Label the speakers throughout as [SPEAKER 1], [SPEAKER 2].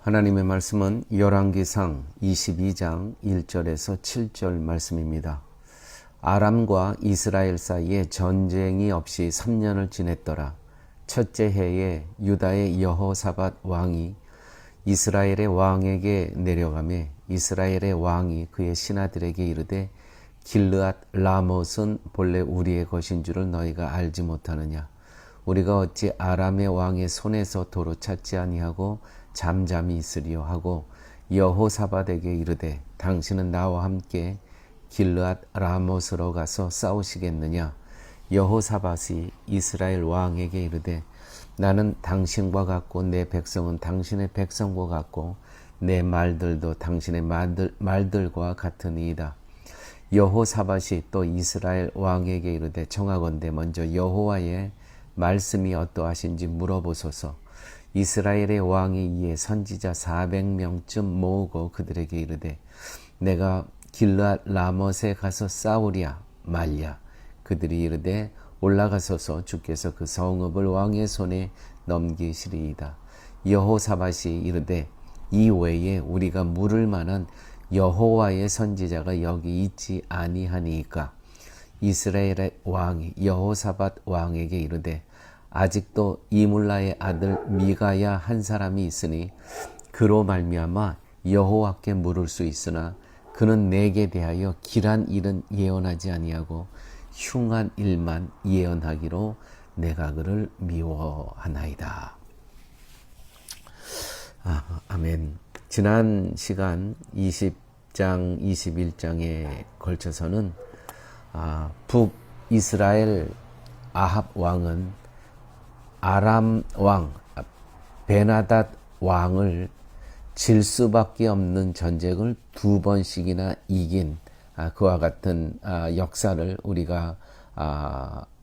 [SPEAKER 1] 하나님의 말씀은 열왕기상 22장 1절에서 7절 말씀입니다. 아람과 이스라엘 사이에 전쟁이 없이 3년을 지냈더라. 첫째 해에 유다의 여호사밧 왕이 이스라엘의 왕에게 내려가매 이스라엘의 왕이 그의 신하들에게 이르되 길르앗 라못은 본래 우리의 것인 줄을 너희가 알지 못하느냐. 우리가 어찌 아람의 왕의 손에서 도로 찾지 아니하고 잠잠히 있으리요 하고 여호사밧에게 이르되 당신은 나와 함께 길르앗 라못으로 가서 싸우시겠느냐. 여호사밧이 이스라엘 왕에게 이르되 나는 당신과 같고 내 백성은 당신의 백성과 같고 내 말들도 당신의 말들과 같으니이다. 여호사밧이 또 이스라엘 왕에게 이르되 청하건대 먼저 여호와의 말씀이 어떠하신지 물어보소서. 이스라엘의 왕이 이에 선지자 400명쯤 모으고 그들에게 이르되 내가 길르앗 라못에 가서 싸우랴 말랴. 그들이 이르되 올라가소서. 주께서 그 성읍을 왕의 손에 넘기시리이다. 여호사밧이 이르되 이 외에 우리가 물을 만한 여호와의 선지자가 여기 있지 아니하니이까. 이스라엘의 왕이 여호사밧 왕에게 이르되 아직도 이물라의 아들 미가야 한 사람이 있으니 그로 말미암아 여호와께 물을 수 있으나 그는 내게 대하여 길한 일은 예언하지 아니하고 흉한 일만 예언하기로 내가 그를 미워하나이다. 아멘. 지난 시간 20장, 21장에 걸쳐서는 북이스라엘 아합 왕은 아람 왕 베나닷 왕을 질 수밖에 없는 전쟁을 2번씩이나 이긴 그와 같은 역사를 우리가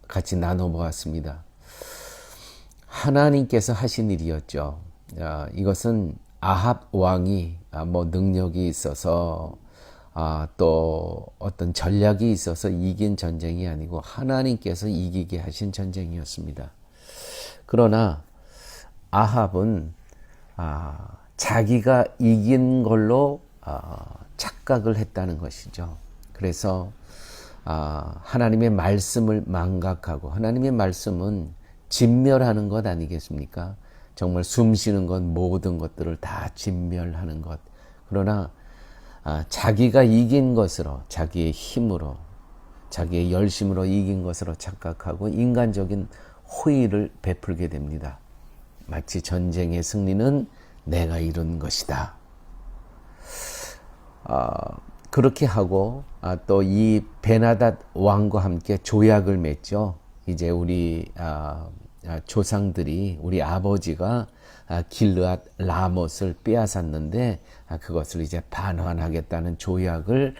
[SPEAKER 1] 같이 나눠보았습니다. 하나님께서 하신 일이었죠. 이것은 아합 왕이 능력이 있어서 또 어떤 전략이 있어서 이긴 전쟁이 아니고 하나님께서 이기게 하신 전쟁이었습니다. 그러나 아합은 자기가 이긴 걸로 착각을 했다는 것이죠. 그래서 하나님의 말씀을 망각하고, 하나님의 말씀은 진멸하는 것 아니겠습니까? 정말 숨쉬는 것, 모든 것들을 다 진멸하는 것. 그러나 자기가 이긴 것으로, 자기의 힘으로, 자기의 열심으로 이긴 것으로 착각하고 인간적인 호의를 베풀게 됩니다. 마치 전쟁의 승리는 내가 이룬 것이다. 그렇게 하고 또 이 베나닷 왕과 함께 조약을 맺죠. 이제 우리 조상들이, 우리 아버지가 길르앗 라못을 빼앗았는데 그것을 이제 반환하겠다는 조약을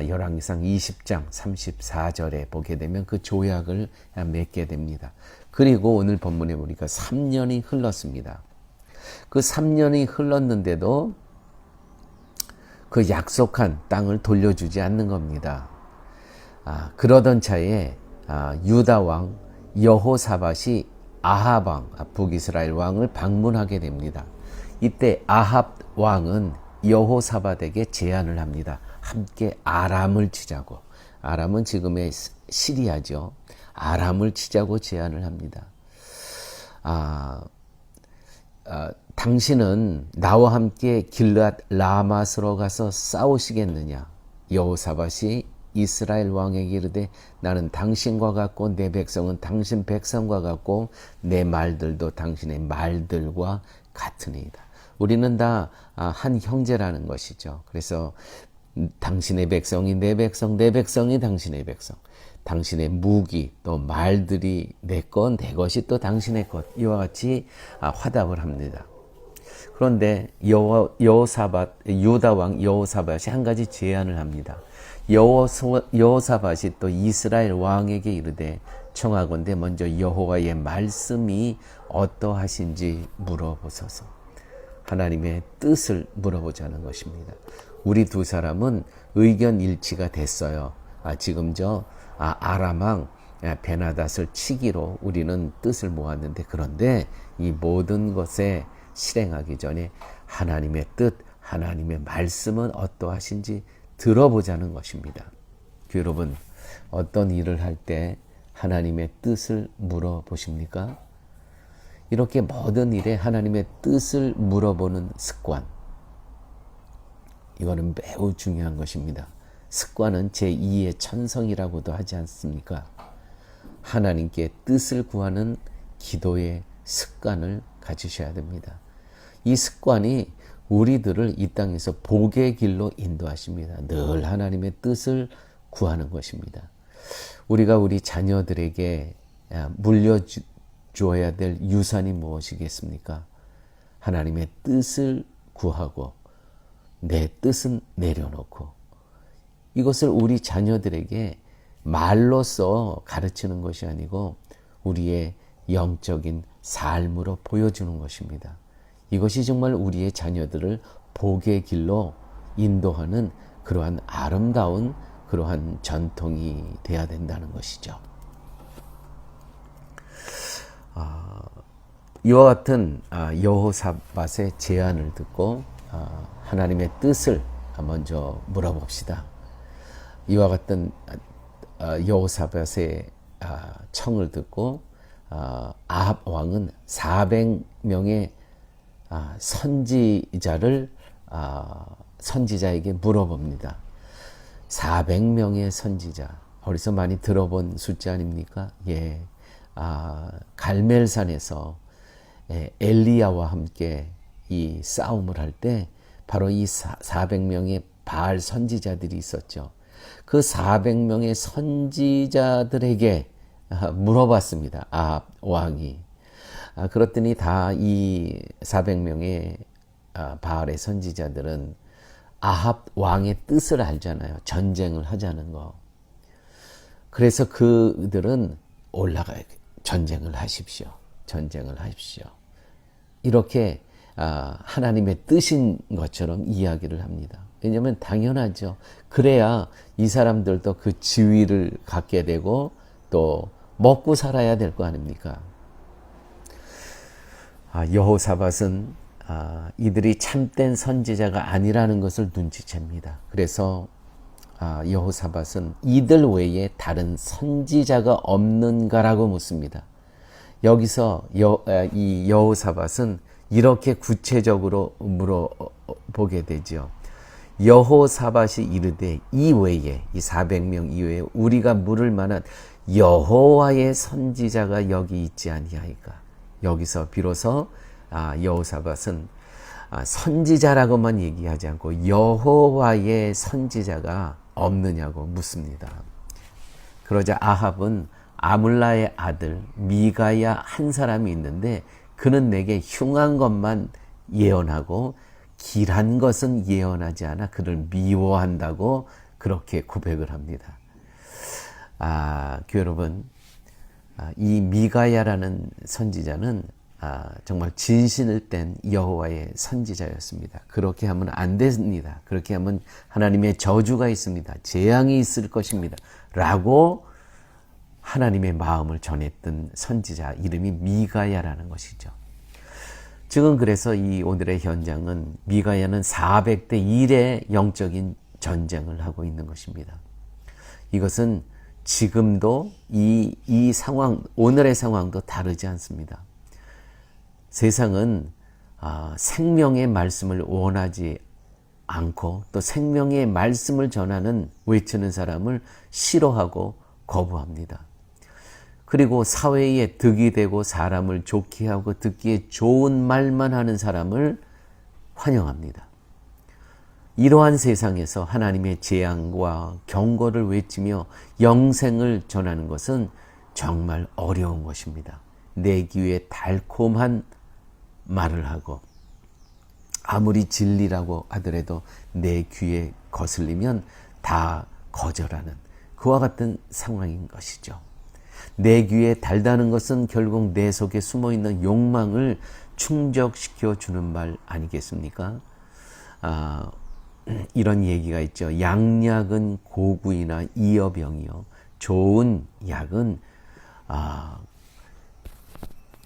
[SPEAKER 1] 열왕기상 20장 34절에 보게 되면 그 조약을 맺게 됩니다. 그리고 오늘 본문에 보니까 3년이 흘렀습니다. 그 3년이 흘렀는데도 그 약속한 땅을 돌려주지 않는 겁니다. 그러던 차에 유다 왕 여호사밧이 아합 왕, 북이스라엘 왕을 방문하게 됩니다. 이때 아합 왕은 여호사밧에게 제안을 합니다. 함께 아람을 치자고. 아람은 지금의 시리아죠. 아람을 치자고 제안을 합니다. 당신은 나와 함께 길르앗 라못으로 가서 싸우시겠느냐. 여호사밧이 이스라엘 왕에게 이르되 나는 당신과 같고 내 백성은 당신 백성과 같고 내 말들도 당신의 말들과 같으니이다. 우리는 다 한 형제라는 것이죠. 그래서 당신의 백성이 내 백성, 내 백성이 당신의 백성, 당신의 무기 또 말들이 내 것, 내 것이 또 당신의 것, 이와 같이 화답을 합니다. 그런데 유다 왕 여호사밧이 한 가지 제안을 합니다. 여호사밧이 또 이스라엘 왕에게 이르되 청하건대 먼저 여호와의 말씀이 어떠하신지 물어보소서. 하나님의 뜻을 물어보자는 것입니다. 우리 두 사람은 의견 일치가 됐어요. 지금 아람 왕 베나닷을 치기로 우리는 뜻을 모았는데, 그런데 이 모든 것에 실행하기 전에 하나님의 뜻, 하나님의 말씀은 어떠하신지 들어보자는 것입니다. 여러분, 어떤 일을 할 때 하나님의 뜻을 물어보십니까? 이렇게 모든 일에 하나님의 뜻을 물어보는 습관, 이거는 매우 중요한 것입니다. 습관은 제2의 천성이라고도 하지 않습니까? 하나님께 뜻을 구하는 기도의 습관을 가지셔야 됩니다. 이 습관이 우리들을 이 땅에서 복의 길로 인도하십니다. 늘 하나님의 뜻을 구하는 것입니다. 우리가 우리 자녀들에게 물려줘야 될 유산이 무엇이겠습니까? 하나님의 뜻을 구하고 내 뜻은 내려놓고, 이것을 우리 자녀들에게 말로써 가르치는 것이 아니고 우리의 영적인 삶으로 보여주는 것입니다. 이것이 정말 우리의 자녀들을 복의 길로 인도하는 그러한 아름다운 그러한 전통이 되어야 된다는 것이죠. 이와 같은 여호사밧의 제안을 듣고 하나님의 뜻을 먼저 물어봅시다. 이와 같은 여호사밧의 청을 듣고 아합 왕은 400명의 선지자에게 물어봅니다. 400명의 선지자, 어디서 많이 들어본 숫자 아닙니까? 예, 갈멜산에서 엘리야와 함께 이 싸움을 할 때 바로 이 400명의 바알 선지자들이 있었죠. 그 400명의 선지자들에게 물어봤습니다. 아합 왕이. 그랬더니 다 이 400명의 바알의 선지자들은 아합 왕의 뜻을 알잖아요. 전쟁을 하자는 거. 그래서 그들은 올라가요. 전쟁을 하십시오. 전쟁을 하십시오. 이렇게 하나님의 뜻인 것처럼 이야기를 합니다. 왜냐하면 당연하죠. 그래야 이 사람들도 그 지위를 갖게 되고 또 먹고 살아야 될 거 아닙니까? 여호사밧은 이들이 참된 선지자가 아니라는 것을 눈치챕니다. 그래서 여호사밧은 이들 외에 다른 선지자가 없는가라고 묻습니다. 여기서 이 여호사밧은 이렇게 구체적으로 물어보게 되죠. 여호사밧이 이르되 이 외에, 이 400명 이외에 우리가 물을 만한 여호와의 선지자가 여기 있지 아니하이까. 여기서 비로소 여호사밧은 선지자라고만 얘기하지 않고 여호와의 선지자가 없느냐고 묻습니다. 그러자 아합은 아물라의 아들 미가야 한 사람이 있는데 그는 내게 흉한 것만 예언하고 길한 것은 예언하지 않아 그를 미워한다고 그렇게 고백을 합니다. 여러분, 이 미가야라는 선지자는 정말 진실을 뗀 여호와의 선지자였습니다. 그렇게 하면 안 됩니다. 그렇게 하면 하나님의 저주가 있습니다. 재앙이 있을 것입니다. 라고 하나님의 마음을 전했던 선지자 이름이 미가야라는 것이죠. 지금 그래서 이 오늘의 현장은 미가야는 400대 1의 영적인 전쟁을 하고 있는 것입니다. 이것은 지금도 이 상황, 오늘의 상황도 다르지 않습니다. 세상은 생명의 말씀을 원하지 않고 또 생명의 말씀을 전하는 외치는 사람을 싫어하고 거부합니다. 그리고 사회에 득이 되고 사람을 좋게 하고 듣기에 좋은 말만 하는 사람을 환영합니다. 이러한 세상에서 하나님의 재앙과 경고를 외치며 영생을 전하는 것은 정말 어려운 것입니다. 내 귀에 달콤한 말을 하고 아무리 진리라고 하더라도 내 귀에 거슬리면 다 거절하는 그와 같은 상황인 것이죠. 내 귀에 달다는 것은 결국 내 속에 숨어있는 욕망을 충족시켜 주는 말 아니겠습니까? 이런 얘기가 있죠. 양약은 고구이나 이어병이요. 좋은 약은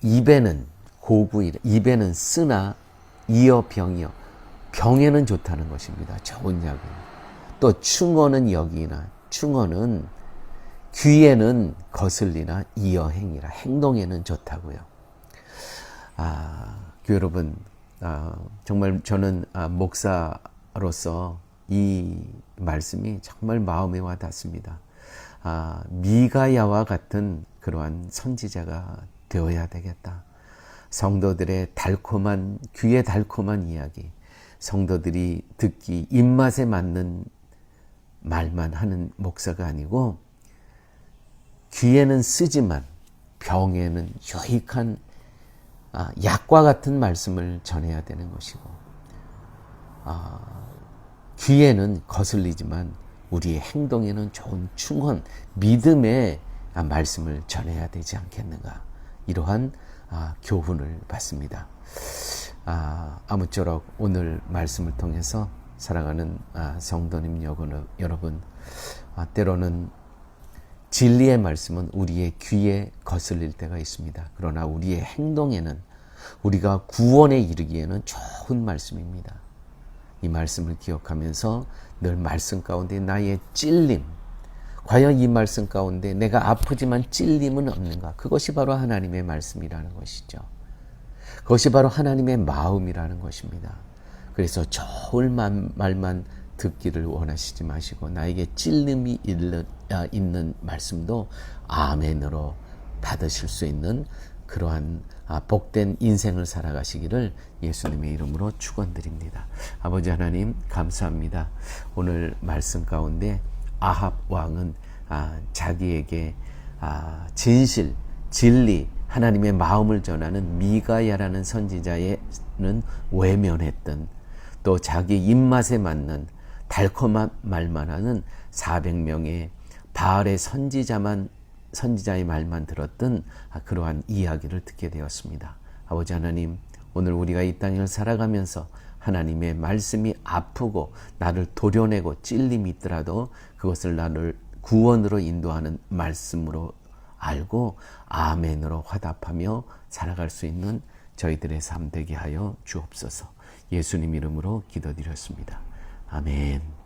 [SPEAKER 1] 입에는 고구이, 입에는 쓰나 이어 병이여. 병에는 좋다는 것입니다. 좋은 약은. 또 충어는 역이나 충어는 귀에는 거슬리나 이어 행이라. 행동에는 좋다고요. 교회 여러분, 정말 저는 목사로서 이 말씀이 정말 마음에 와 닿습니다. 미가야와 같은 그러한 선지자가 되어야 되겠다. 성도들의 달콤한, 귀에 달콤한 이야기, 성도들이 듣기 입맛에 맞는 말만 하는 목사가 아니고 귀에는 쓰지만 병에는 유익한 약과 같은 말씀을 전해야 되는 것이고, 귀에는 거슬리지만 우리의 행동에는 좋은 충원, 믿음의 말씀을 전해야 되지 않겠는가. 이러한 교훈을 받습니다. 아무쪼록 오늘 말씀을 통해서 사랑하는 성도님 여러분, 때로는 진리의 말씀은 우리의 귀에 거슬릴 때가 있습니다. 그러나 우리의 행동에는, 우리가 구원에 이르기에는 좋은 말씀입니다. 이 말씀을 기억하면서 늘 말씀 가운데 나의 찔림, 과연 이 말씀 가운데 내가 아프지만 찔림은 없는가? 그것이 바로 하나님의 말씀이라는 것이죠. 그것이 바로 하나님의 마음이라는 것입니다. 그래서 좋은 말만 듣기를 원하시지 마시고 나에게 찔림이 있는 말씀도 아멘으로 받으실 수 있는 그러한 복된 인생을 살아가시기를 예수님의 이름으로 축원드립니다. 아버지 하나님 감사합니다. 오늘 말씀 가운데 아합 왕은 자기에게 진실, 진리, 하나님의 마음을 전하는 미가야라는 선지자에는 외면했던, 또 자기 입맛에 맞는 달콤한 말만 하는 400명의 바알의 선지자의 말만 들었던 그러한 이야기를 듣게 되었습니다. 아버지 하나님, 오늘 우리가 이 땅을 살아가면서 하나님의 말씀이 아프고 나를 도려내고 찔림이 있더라도 그것을 나를 구원으로 인도하는 말씀으로 알고 아멘으로 화답하며 살아갈 수 있는 저희들의 삶 되게 하여 주옵소서. 예수님 이름으로 기도드렸습니다. 아멘.